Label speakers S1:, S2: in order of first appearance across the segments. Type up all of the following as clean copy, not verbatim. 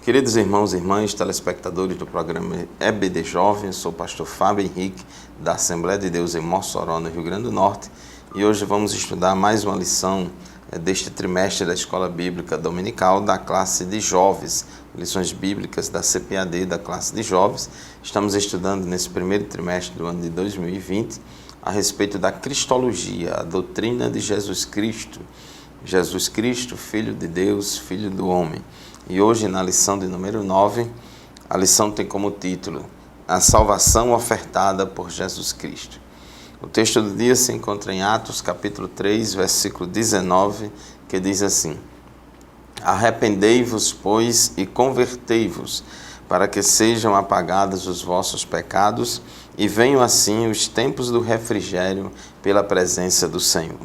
S1: Queridos irmãos e irmãs, telespectadores do programa EBD Jovem, sou o pastor Fábio Henrique, da Assembleia de Deus em Mossoró, no Rio Grande do Norte, e hoje vamos estudar mais uma lição deste trimestre da Escola Bíblica Dominical da classe de jovens, lições bíblicas da CPAD da classe de jovens. Estamos estudando nesse primeiro trimestre do ano de 2020 a respeito da Cristologia, a doutrina de Jesus Cristo. Jesus Cristo, Filho de Deus, Filho do homem. E hoje, na lição de número 9, a lição tem como título A Salvação Ofertada por Jesus Cristo. O texto do dia se encontra em Atos, capítulo 3, versículo 19, que diz assim: Arrependei-vos, pois, e convertei-vos, para que sejam apagados os vossos pecados, e venham assim os tempos do refrigério pela presença do Senhor.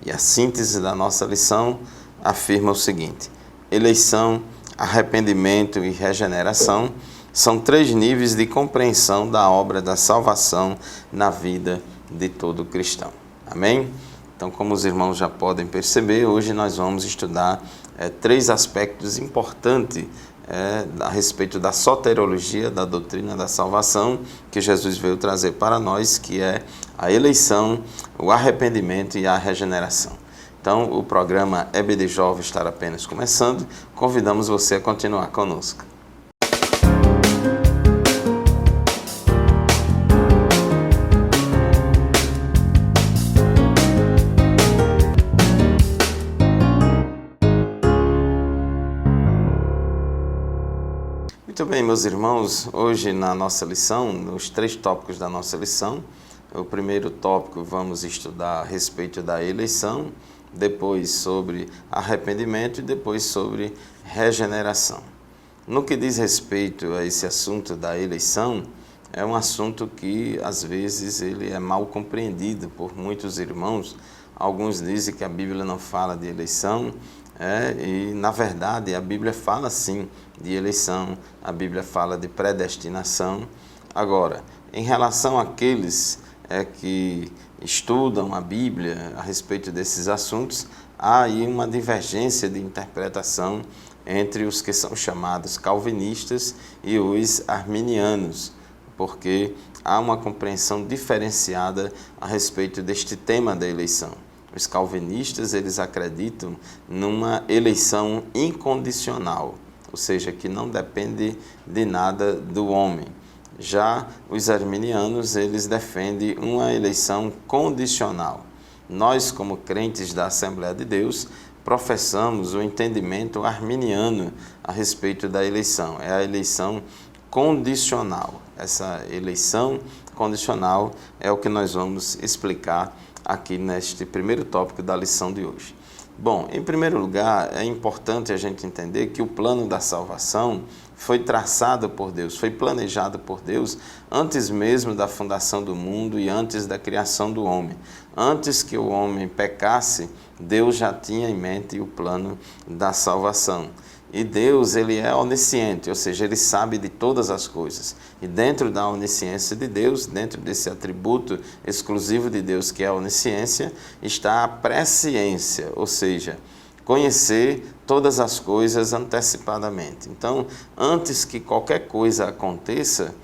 S1: E a síntese da nossa lição afirma o seguinte: eleição, arrependimento e regeneração são três níveis de compreensão da obra da salvação na vida de todo cristão. Amém? Então, como os irmãos já podem perceber, hoje nós vamos estudar três aspectos importantes a respeito da soteriologia, da doutrina da salvação, que Jesus veio trazer para nós, que é a eleição, o arrependimento e a regeneração. Então, o programa EBD Jovem estará apenas começando. Convidamos você a continuar conosco. Muito bem, meus irmãos, hoje na nossa lição, nos três tópicos da nossa lição, o primeiro tópico vamos estudar a respeito da eleição, depois sobre arrependimento e depois sobre regeneração. No que diz respeito a esse assunto da eleição, é um assunto que às vezes ele é mal compreendido por muitos irmãos. Alguns dizem que a Bíblia não fala de eleição, e na verdade a Bíblia fala sim de eleição, a Bíblia fala de predestinação. Agora, em relação àqueles que estudam a Bíblia a respeito desses assuntos, há aí uma divergência de interpretação entre os que são chamados calvinistas e os arminianos, porque há uma compreensão diferenciada a respeito deste tema da eleição. Os calvinistas, eles acreditam numa eleição incondicional, ou seja, que não depende de nada do homem. Já os arminianos, eles defendem uma eleição condicional. Nós, como crentes da Assembleia de Deus, professamos o entendimento arminiano a respeito da eleição. É a eleição condicional. Essa eleição condicional é o que nós vamos explicar aqui neste primeiro tópico da lição de hoje. Bom, em primeiro lugar, é importante a gente entender que o plano da salvação foi traçado por Deus, foi planejado por Deus antes mesmo da fundação do mundo e antes da criação do homem. Antes que o homem pecasse, Deus já tinha em mente o plano da salvação. E Deus, ele é onisciente, ou seja, ele sabe de todas as coisas. E dentro da onisciência de Deus, dentro desse atributo exclusivo de Deus que é a onisciência, está a presciência, ou seja, conhecer todas as coisas antecipadamente. Então, antes que qualquer coisa aconteça,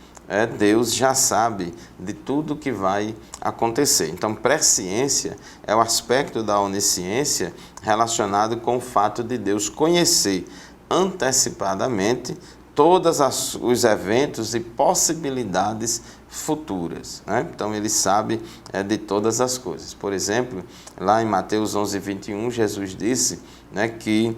S1: Deus já sabe de tudo que vai acontecer. Então, presciência é o aspecto da onisciência relacionado com o fato de Deus conhecer antecipadamente todos os eventos e possibilidades futuras, Então, ele sabe de todas as coisas. Por exemplo, lá em Mateus 11:21, Jesus disse que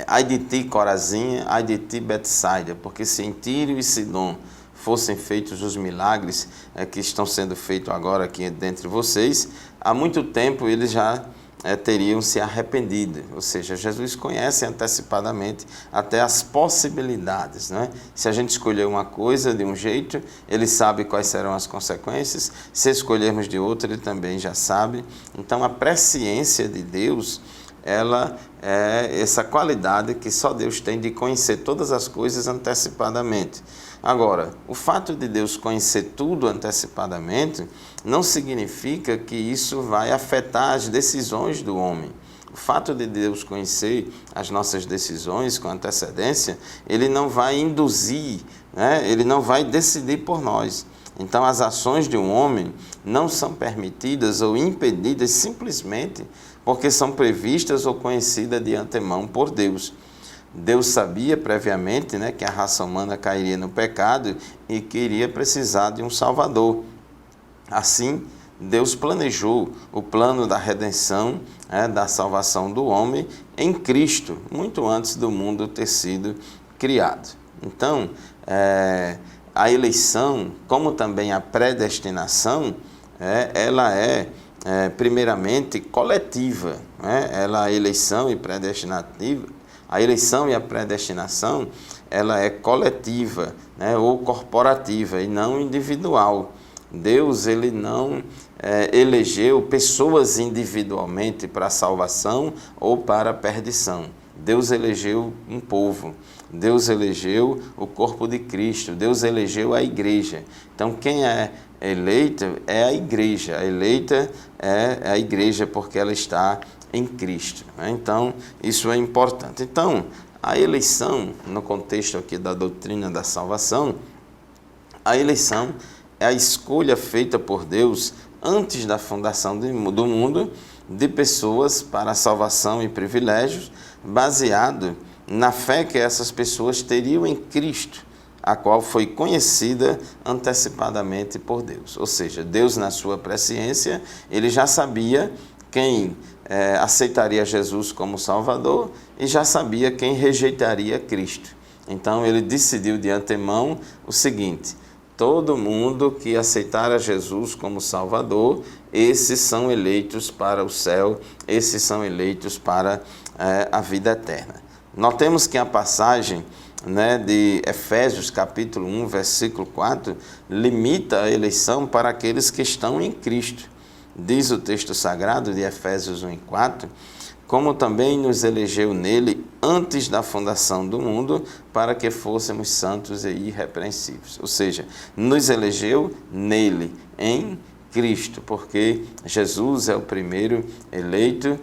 S1: ai de ti, Corazim, ai de ti, Betsaida, porque se em Tiro e Sidom fossem feitos os milagres que estão sendo feitos agora aqui dentre vocês, há muito tempo eles já teriam se arrependido. Ou seja, Jesus conhece antecipadamente até as possibilidades. Se a gente escolher uma coisa de um jeito, ele sabe quais serão as consequências. Se escolhermos de outro, ele também já sabe. Então, a presciência de Deus, ela é essa qualidade que só Deus tem de conhecer todas as coisas antecipadamente. Agora, o fato de Deus conhecer tudo antecipadamente não significa que isso vai afetar as decisões do homem. O fato de Deus conhecer as nossas decisões com antecedência, Ele não vai induzir, né? Ele não vai decidir por nós. Então, as ações de um homem não são permitidas ou impedidas simplesmente porque são previstas ou conhecidas de antemão por Deus. Deus sabia previamente, né, que a raça humana cairia no pecado e que iria precisar de um Salvador. Assim, Deus planejou o plano da redenção, da salvação do homem em Cristo, muito antes do mundo ter sido criado. Então, a eleição, como também a predestinação, ela é primeiramente coletiva. A eleição e a predestinação, ela é coletiva, ou corporativa e não individual. Deus, ele não elegeu pessoas individualmente para a salvação ou para a perdição. Deus elegeu um povo, Deus elegeu o corpo de Cristo, Deus elegeu a igreja. Então, quem é eleita é a igreja. A eleita é a igreja porque ela está em Cristo. Então, isso é importante. Então, a eleição, no contexto aqui da doutrina da salvação, a eleição é a escolha feita por Deus antes da fundação do mundo de pessoas para a salvação e privilégios, baseado na fé que essas pessoas teriam em Cristo, a qual foi conhecida antecipadamente por Deus. Ou seja, Deus, na sua presciência, ele já sabia quem aceitaria Jesus como Salvador e já sabia quem rejeitaria Cristo. Então, ele decidiu de antemão o seguinte: todo mundo que aceitar a Jesus como Salvador, esses são eleitos para o céu, esses são eleitos para a vida eterna. Notemos que a passagem de Efésios capítulo 1, versículo 4, limita a eleição para aqueles que estão em Cristo. Diz o texto sagrado de Efésios 1 e 4, como também nos elegeu nele antes da fundação do mundo, para que fôssemos santos e irrepreensíveis. Ou seja, nos elegeu nele, em Cristo, porque Jesus é o primeiro eleito,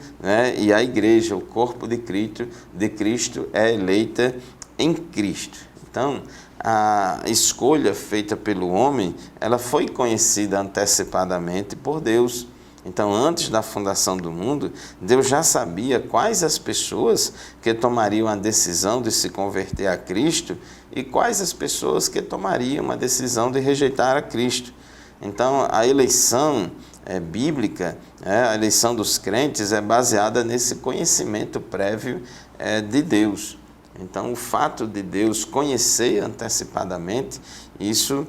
S1: e a igreja, o corpo de Cristo é eleita em Cristo. Então, a escolha feita pelo homem, ela foi conhecida antecipadamente por Deus. Então, antes da fundação do mundo, Deus já sabia quais as pessoas que tomariam a decisão de se converter a Cristo e quais as pessoas que tomariam a decisão de rejeitar a Cristo. Então, a eleição bíblica, a eleição dos crentes é baseada nesse conhecimento prévio de Deus. Então, o fato de Deus conhecer antecipadamente, isso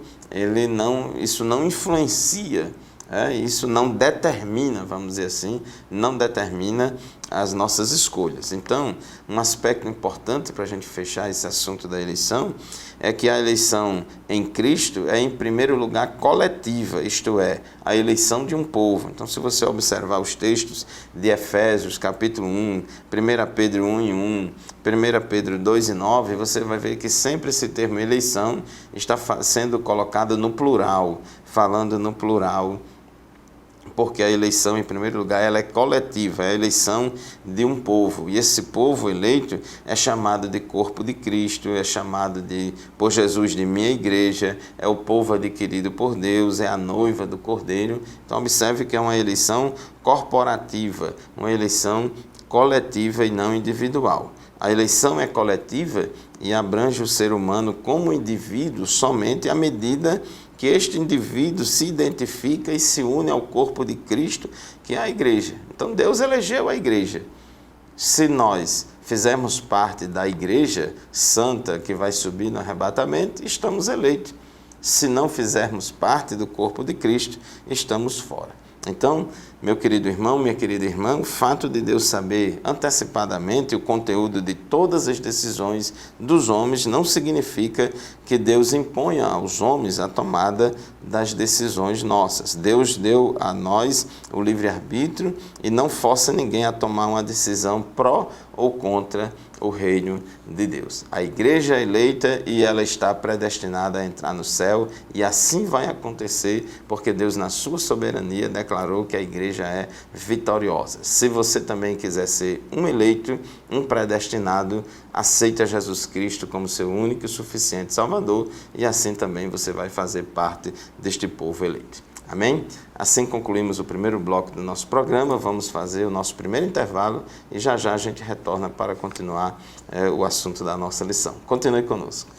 S1: não influencia, isso não determina, vamos dizer assim, não determina as nossas escolhas. Então, um aspecto importante para a gente fechar esse assunto da eleição é que a eleição em Cristo é, em primeiro lugar, coletiva, isto é, a eleição de um povo. Então, se você observar os textos de Efésios, capítulo 1, 1 Pedro 1 e 1, 1 Pedro 2 e 9, você vai ver que sempre esse termo eleição está sendo colocado no plural, falando no plural, porque a eleição, em primeiro lugar, ela é coletiva, é a eleição de um povo. E esse povo eleito é chamado de corpo de Cristo, é chamado por Jesus de minha igreja, é o povo adquirido por Deus, é a noiva do Cordeiro. Então, observe que é uma eleição corporativa, uma eleição coletiva e não individual. A eleição é coletiva e abrange o ser humano como indivíduo somente à medida que este indivíduo se identifica e se une ao corpo de Cristo, que é a igreja. Então, Deus elegeu a igreja. Se nós fizermos parte da igreja santa que vai subir no arrebatamento, estamos eleitos. Se não fizermos parte do corpo de Cristo, estamos fora. Então, meu querido irmão, minha querida irmã, o fato de Deus saber antecipadamente o conteúdo de todas as decisões dos homens não significa que Deus imponha aos homens a tomada das decisões nossas. Deus deu a nós o livre-arbítrio e não força ninguém a tomar uma decisão pró ou contra o reino de Deus. A igreja é eleita e ela está predestinada a entrar no céu, e assim vai acontecer, porque Deus, na sua soberania, declarou que a igreja igreja é vitoriosa. Se você também quiser ser um eleito, um predestinado, aceita Jesus Cristo como seu único e suficiente Salvador, e assim também você vai fazer parte deste povo eleito. Amém? Assim concluímos o primeiro bloco do nosso programa, vamos fazer o nosso primeiro intervalo e já já a gente retorna para continuar o assunto da nossa lição. Continue conosco.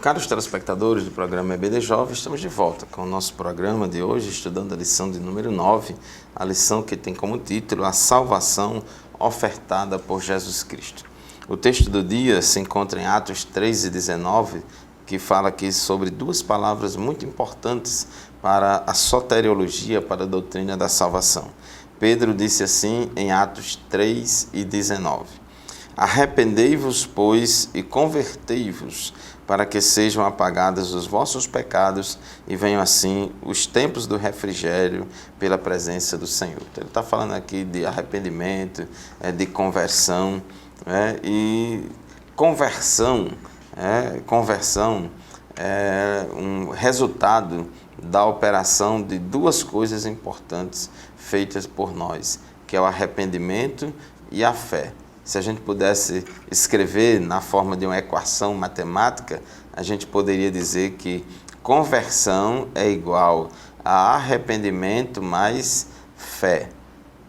S1: Caros telespectadores do programa EBD Jovem, estamos de volta com o nosso programa de hoje, estudando a lição de número 9, a lição que tem como título A Salvação Ofertada por Jesus Cristo. O texto do dia se encontra em Atos 3:19, que fala aqui sobre duas palavras muito importantes para a soteriologia, para a doutrina da salvação. Pedro disse assim em Atos 3:19: Arrependei-vos, pois, e convertei-vos, para que sejam apagados os vossos pecados e venham assim os tempos do refrigério pela presença do Senhor. Então, ele está falando aqui de arrependimento, de conversão, e conversão é um resultado da operação de duas coisas importantes feitas por nós, que é o arrependimento e a fé. Se a gente pudesse escrever na forma de uma equação matemática, a gente poderia dizer que conversão é igual a arrependimento mais fé.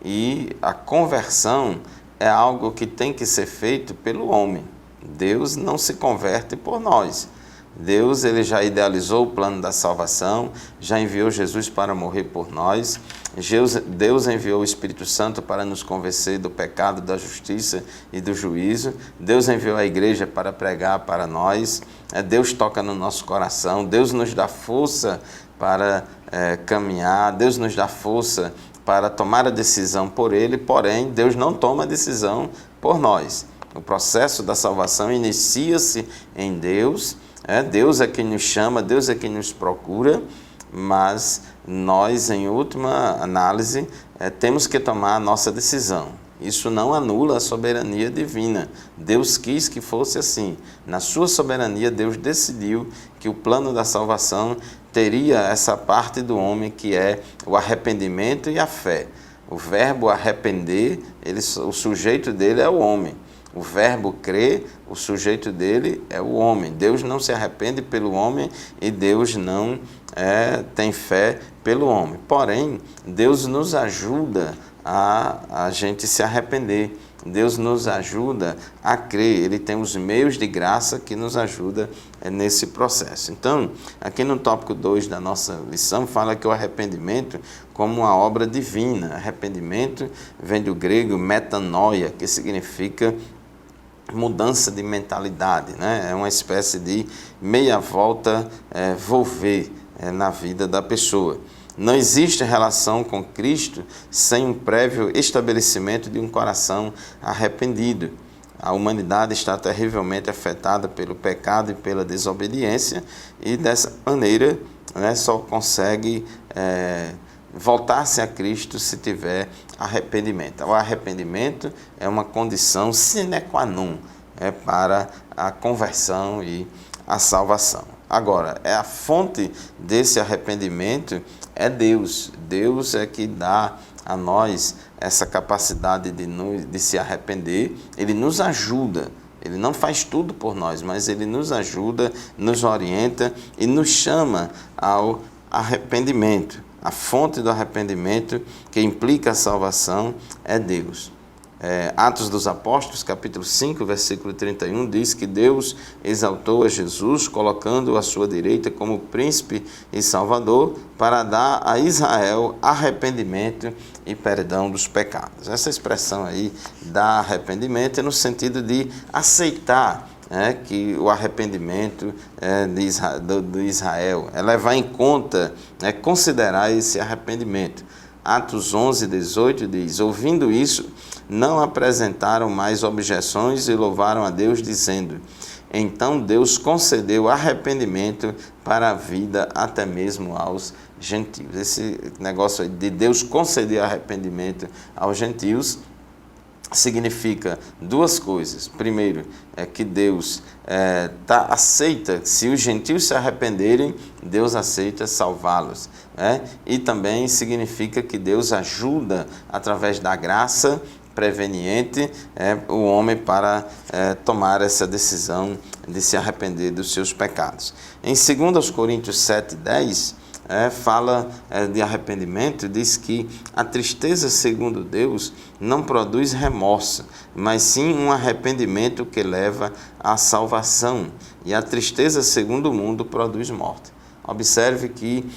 S1: E a conversão é algo que tem que ser feito pelo homem. Deus não se converte por nós. Deus ele já idealizou o plano da salvação, já enviou Jesus para morrer por nós. Deus enviou o Espírito Santo para nos convencer do pecado, da justiça e do juízo. Deus enviou a igreja para pregar para nós. Deus toca no nosso coração. Deus nos dá força para caminhar. Deus nos dá força para tomar a decisão por Ele. Porém, Deus não toma a decisão por nós. O processo da salvação inicia-se em Deus. Deus é quem nos chama, Deus é quem nos procura, mas nós, em última análise, temos que tomar a nossa decisão. Isso não anula a soberania divina. Deus quis que fosse assim. Na sua soberania, Deus decidiu que o plano da salvação teria essa parte do homem que é o arrependimento e a fé. O verbo arrepender, o sujeito dele é o homem. O verbo crer, o sujeito dele é o homem. Deus não se arrepende pelo homem e Deus não tem fé pelo homem. Porém, Deus nos ajuda a gente se arrepender. Deus nos ajuda a crer. Ele tem os meios de graça que nos ajuda nesse processo. Então, aqui no tópico 2 da nossa lição, fala que o arrependimento como uma obra divina. Arrependimento vem do grego metanoia, que significa mudança de mentalidade, né? É uma espécie de meia volta volver na vida da pessoa. Não existe relação com Cristo sem um prévio estabelecimento de um coração arrependido. A humanidade está terrivelmente afetada pelo pecado e pela desobediência e dessa maneira só consegue voltar-se a Cristo se tiver arrependimento. O arrependimento é uma condição sine qua non para a conversão e a salvação. Agora, a fonte desse arrependimento é Deus. Deus é que dá a nós essa capacidade de se arrepender. Ele nos ajuda. Ele não faz tudo por nós, mas Ele nos ajuda, nos orienta e nos chama ao arrependimento. A fonte do arrependimento que implica a salvação é Deus. Atos dos Apóstolos, capítulo 5, versículo 31, diz que Deus exaltou a Jesus, colocando-o à sua direita como príncipe e salvador, para dar a Israel arrependimento e perdão dos pecados. Essa expressão aí, dar arrependimento, é no sentido de aceitar que o arrependimento de Israel, é levar em conta, considerar esse arrependimento. Atos 11, 18 diz: ouvindo isso, não apresentaram mais objeções e louvaram a Deus, dizendo: Então Deus concedeu arrependimento para a vida até mesmo aos gentios. Esse negócio de Deus conceder arrependimento aos gentios significa duas coisas. Primeiro, é que Deus aceita, se os gentios se arrependerem, Deus aceita salvá-los. E também significa que Deus ajuda, através da graça preveniente, o homem para tomar essa decisão de se arrepender dos seus pecados. Em 2 Coríntios 7:10, fala de arrependimento, diz que a tristeza segundo Deus não produz remorso, mas sim um arrependimento que leva à salvação, e a tristeza segundo o mundo produz morte. Observe que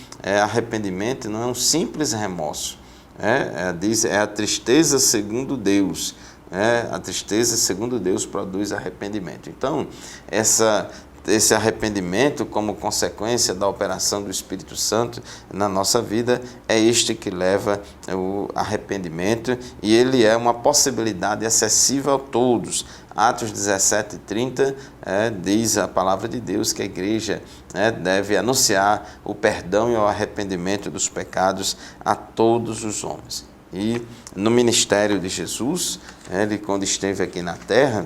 S1: arrependimento não é um simples remorso, é a tristeza segundo Deus, a tristeza segundo Deus produz arrependimento. Então, esse arrependimento, como consequência da operação do Espírito Santo na nossa vida, é este que leva o arrependimento, e ele é uma possibilidade acessível a todos. Atos 17:30 diz a palavra de Deus que a igreja deve anunciar o perdão e o arrependimento dos pecados a todos os homens. E no ministério de Jesus, ele, quando esteve aqui na terra,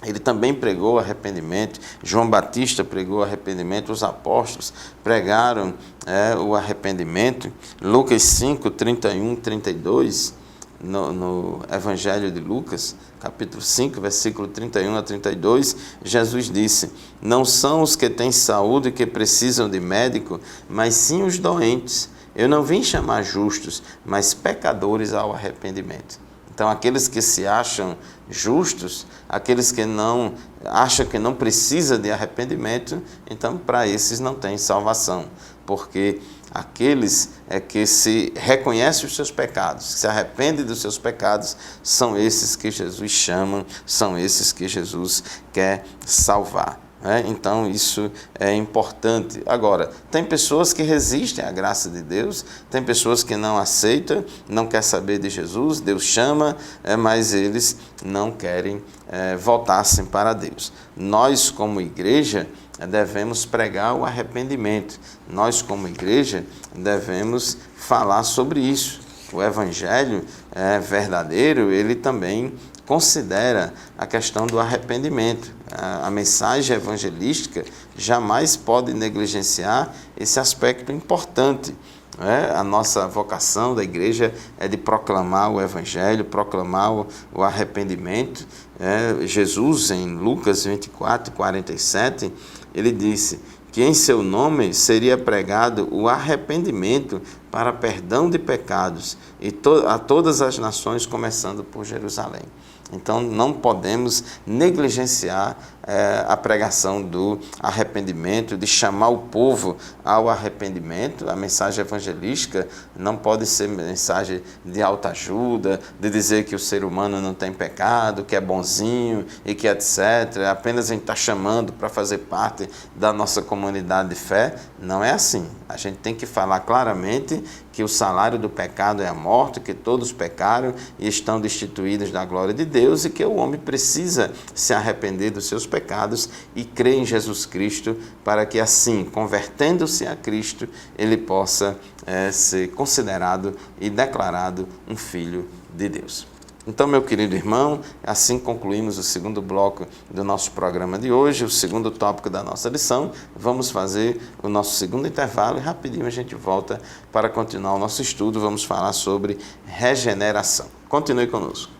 S1: ele também pregou arrependimento. João Batista pregou arrependimento, os apóstolos pregaram o arrependimento. Lucas 5:31-32, no Evangelho de Lucas, capítulo 5, versículo 31-32, Jesus disse: não são os que têm saúde que precisam de médico, mas sim os doentes. Eu não vim chamar justos, mas pecadores ao arrependimento. Então, aqueles que se acham justos, aqueles que não acham que não precisa de arrependimento, então para esses não tem salvação, porque aqueles que se reconhecem os seus pecados, que se arrependem dos seus pecados, são esses que Jesus chama, são esses que Jesus quer salvar. Então isso é importante. Agora, tem pessoas que resistem à graça de Deus, tem pessoas que não aceitam, não querem saber de Jesus, Deus chama, mas eles não querem voltar-se para Deus. Nós, como igreja, devemos pregar o arrependimento. Nós, como igreja, devemos falar sobre isso. O Evangelho verdadeiro, ele também considera a questão do arrependimento. A mensagem evangelística jamais pode negligenciar esse aspecto importante. A nossa vocação da igreja é de proclamar o Evangelho, proclamar o arrependimento. Jesus, em Lucas 24:47, ele disse que em seu nome seria pregado o arrependimento para perdão de pecados a todas as nações, começando por Jerusalém. Então, não podemos negligenciar a pregação do arrependimento, de chamar o povo ao arrependimento. A mensagem evangelística não pode ser mensagem de autoajuda, de dizer que o ser humano não tem pecado, que é bonzinho e que etc. Apenas a gente está chamando para fazer parte da nossa comunidade de fé. Não é assim. A gente tem que falar claramente que o salário do pecado é a morte, que todos pecaram e estão destituídos da glória de Deus, e que o homem precisa se arrepender dos seus pecados e crer em Jesus Cristo, para que assim, convertendo-se a Cristo, ele possa ser considerado e declarado um filho de Deus. Então, meu querido irmão, assim concluímos o segundo bloco do nosso programa de hoje, o segundo tópico da nossa lição. Vamos fazer o nosso segundo intervalo e rapidinho a gente volta para continuar o nosso estudo. Vamos falar sobre regeneração. Continue conosco.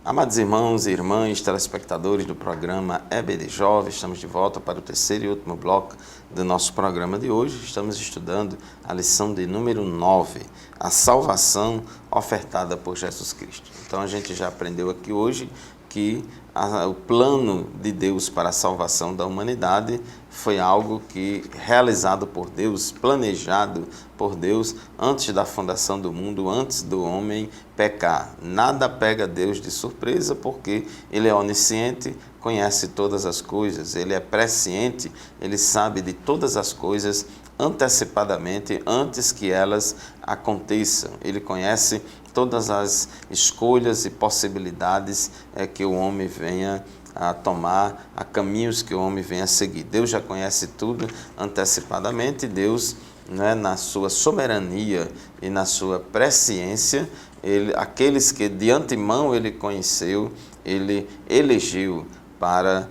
S1: Amados irmãos e irmãs, telespectadores do programa EBD Jovem, estamos de volta para o terceiro e último bloco do nosso programa de hoje. Estamos estudando a lição de número 9, a salvação ofertada por Jesus Cristo. Então a gente já aprendeu aqui hoje que o plano de Deus para a salvação da humanidade foi algo que realizado por Deus, planejado por Deus antes da fundação do mundo, antes do homem pecar. Nada pega Deus de surpresa, porque Ele é onisciente, conhece todas as coisas, Ele é presciente, Ele sabe de todas as coisas antecipadamente, antes que elas aconteçam. Ele conhece todas as escolhas e possibilidades que o homem venha a tomar, a caminhos que o homem venha a seguir. Deus já conhece tudo antecipadamente. Deus, né, na sua soberania e na sua presciência, aqueles que de antemão Ele conheceu, Ele elegeu para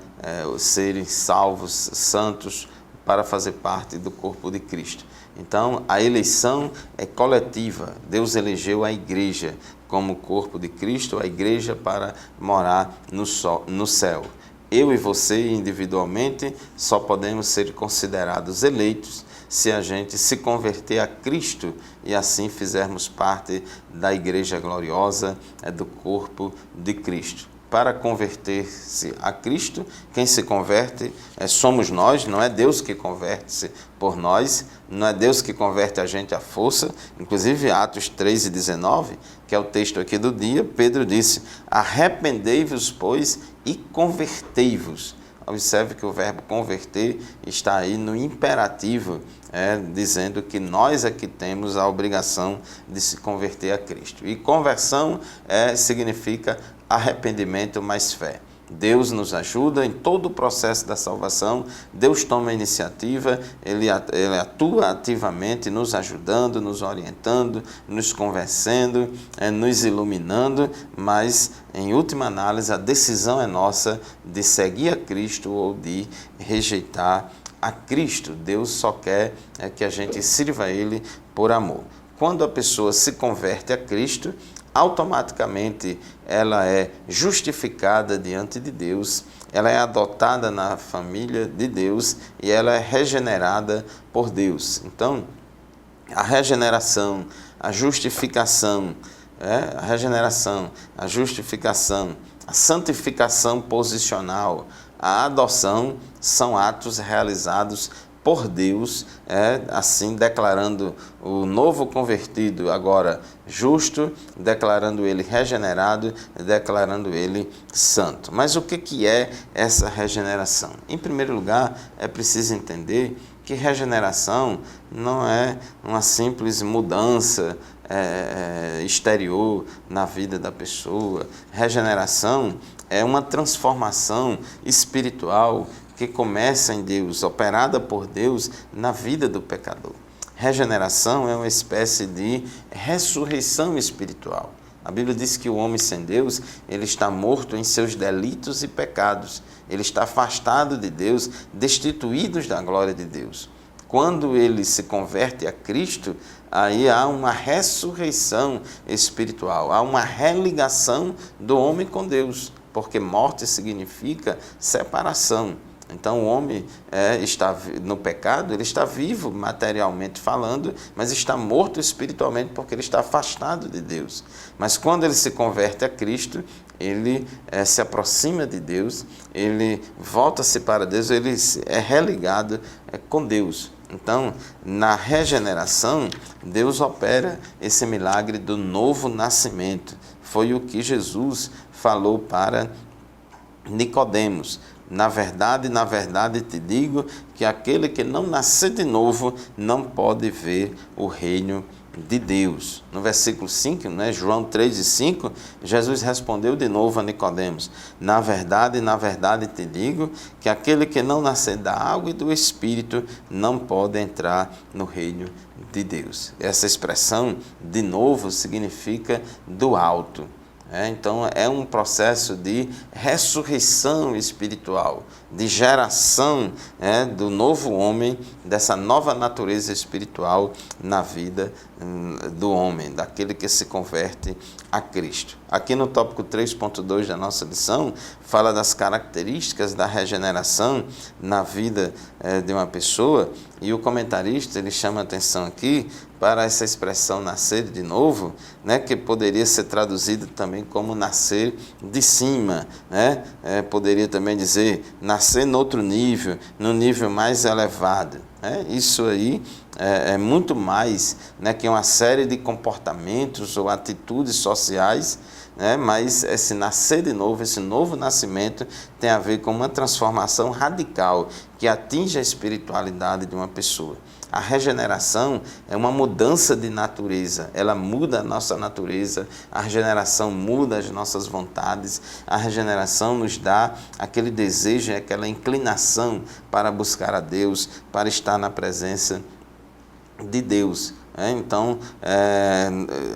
S1: serem salvos, santos, para fazer parte do corpo de Cristo. Então, a eleição é coletiva. Deus elegeu a igreja como corpo de Cristo, a igreja para morar no céu. Eu e você, individualmente, só podemos ser considerados eleitos se a gente se converter a Cristo e assim fizermos parte da igreja gloriosa, do corpo de Cristo. Para converter-se a Cristo, quem se converte somos nós, não é Deus que converte-se por nós, não é Deus que converte a gente à força. Inclusive, Atos 3:19, que é o texto aqui do dia, Pedro disse: arrependei-vos, pois, e convertei-vos. Observe que o verbo converter está aí no imperativo, dizendo que nós é que temos a obrigação de se converter a Cristo. E conversão significa arrependimento mais fé. Deus nos ajuda em todo o processo da salvação. Deus toma a iniciativa, Ele atua ativamente, nos ajudando, nos orientando, nos convencendo, nos iluminando, mas, em última análise, a decisão é nossa de seguir a Cristo ou de rejeitar a Cristo. Deus só quer que a gente sirva a Ele por amor. Quando a pessoa se converte a Cristo, automaticamente ela é justificada diante de Deus, ela é adotada na família de Deus e ela é regenerada por Deus. Então, a regeneração, a justificação, a santificação posicional, a adoção são atos realizados por Deus, assim declarando o novo convertido agora justo, declarando ele regenerado, declarando ele santo. Mas o que é essa regeneração? Em primeiro lugar, é preciso entender que regeneração não é uma simples mudança exterior na vida da pessoa. Regeneração é uma transformação espiritual que começa em Deus, operada por Deus na vida do pecador. Regeneração é uma espécie de ressurreição espiritual. A Bíblia diz que o homem sem Deus, ele está morto em seus delitos e pecados. Ele está afastado de Deus, destituído da glória de Deus. Quando ele se converte a Cristo, aí há uma ressurreição espiritual, há uma religação do homem com Deus, porque morte significa separação. Então, o homem está no pecado, ele está vivo materialmente falando, mas está morto espiritualmente porque ele está afastado de Deus. Mas quando ele se converte a Cristo, ele se aproxima de Deus, ele volta-se para Deus, ele é religado com Deus. Então, na regeneração, Deus opera esse milagre do novo nascimento. Foi o que Jesus falou para Nicodemos. Na verdade te digo que aquele que não nascer de novo não pode ver o reino de Deus. No versículo 5, João 3:5, Jesus respondeu de novo a Nicodemos: na verdade te digo que aquele que não nascer da água e do Espírito não pode entrar no reino de Deus. Essa expressão, de novo, significa do alto. Então, é um processo de ressurreição espiritual, de geração do novo homem, dessa nova natureza espiritual na vida do homem, daquele que se converte a Cristo. Aqui no tópico 3.2 da nossa lição, fala das características da regeneração na vida de uma pessoa, e o comentarista ele chama a atenção aqui para essa expressão nascer de novo, né, que poderia ser traduzida também como nascer de cima, né? Poderia também dizer nascer no outro nível, no nível mais elevado. Isso aí é muito mais, né, que uma série de comportamentos ou atitudes sociais, mas esse nascer de novo, esse novo nascimento tem a ver com uma transformação radical que atinge a espiritualidade de uma pessoa. A regeneração é uma mudança de natureza, ela muda a nossa natureza, a regeneração muda as nossas vontades, a regeneração nos dá aquele desejo, aquela inclinação para buscar a Deus, para estar na presença de Deus. Então,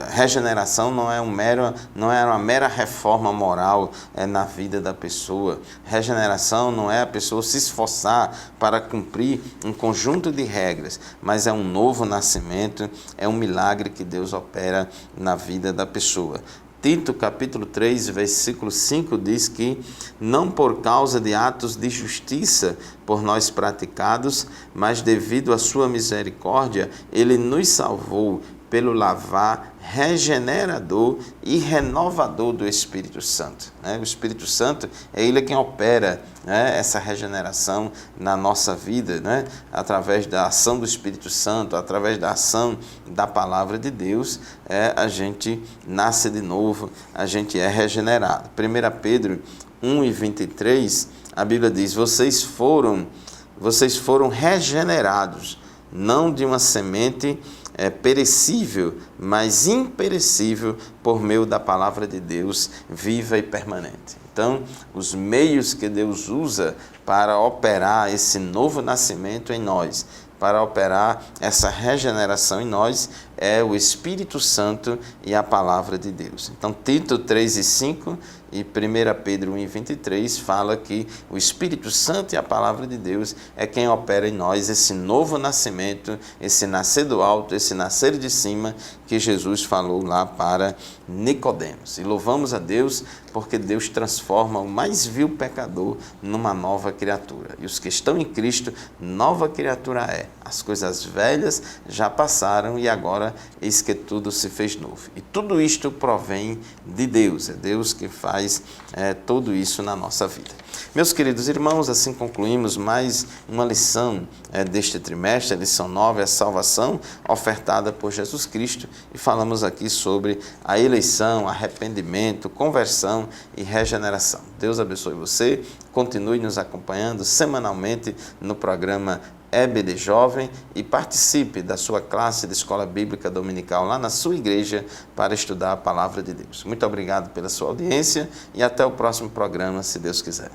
S1: regeneração não é uma mera reforma moral na vida da pessoa. Regeneração não é a pessoa se esforçar para cumprir um conjunto de regras, mas é um novo nascimento, é um milagre que Deus opera na vida da pessoa. Tito, capítulo 3, versículo 5, diz que não por causa de atos de justiça por nós praticados, mas devido à sua misericórdia, ele nos salvou pelo lavar regenerador e renovador do Espírito Santo. O Espírito Santo é ele quem opera essa regeneração na nossa vida, através da ação do Espírito Santo, através da ação da palavra de Deus, a gente nasce de novo, a gente é regenerado. 1 Pedro 1:23, a Bíblia diz, vocês foram regenerados, não de uma semente perecível, mas imperecível por meio da palavra de Deus, viva e permanente. Então, os meios que Deus usa para operar esse novo nascimento em nós, para operar essa regeneração em nós, é o Espírito Santo e a palavra de Deus. Então, Tito 3:5 e 1 Pedro 1:23 fala que o Espírito Santo e a palavra de Deus é quem opera em nós esse novo nascimento, esse nascer do alto, esse nascer de cima que Jesus falou lá para Nicodemos. E louvamos a Deus porque Deus transforma o mais vil pecador numa nova criatura. E os que estão em Cristo, nova criatura é. As coisas velhas já passaram e agora eis que tudo se fez novo. E tudo isto provém de Deus. É Deus que faz tudo isso na nossa vida. Meus queridos irmãos, assim concluímos mais uma lição deste trimestre, a lição 9, a salvação ofertada por Jesus Cristo, e falamos aqui sobre a eleição, arrependimento, conversão e regeneração. Deus abençoe você, continue nos acompanhando semanalmente no programa EBD Jovem e participe da sua classe de Escola Bíblica Dominical lá na sua igreja para estudar a Palavra de Deus. Muito obrigado pela sua audiência e até o próximo programa, se Deus quiser.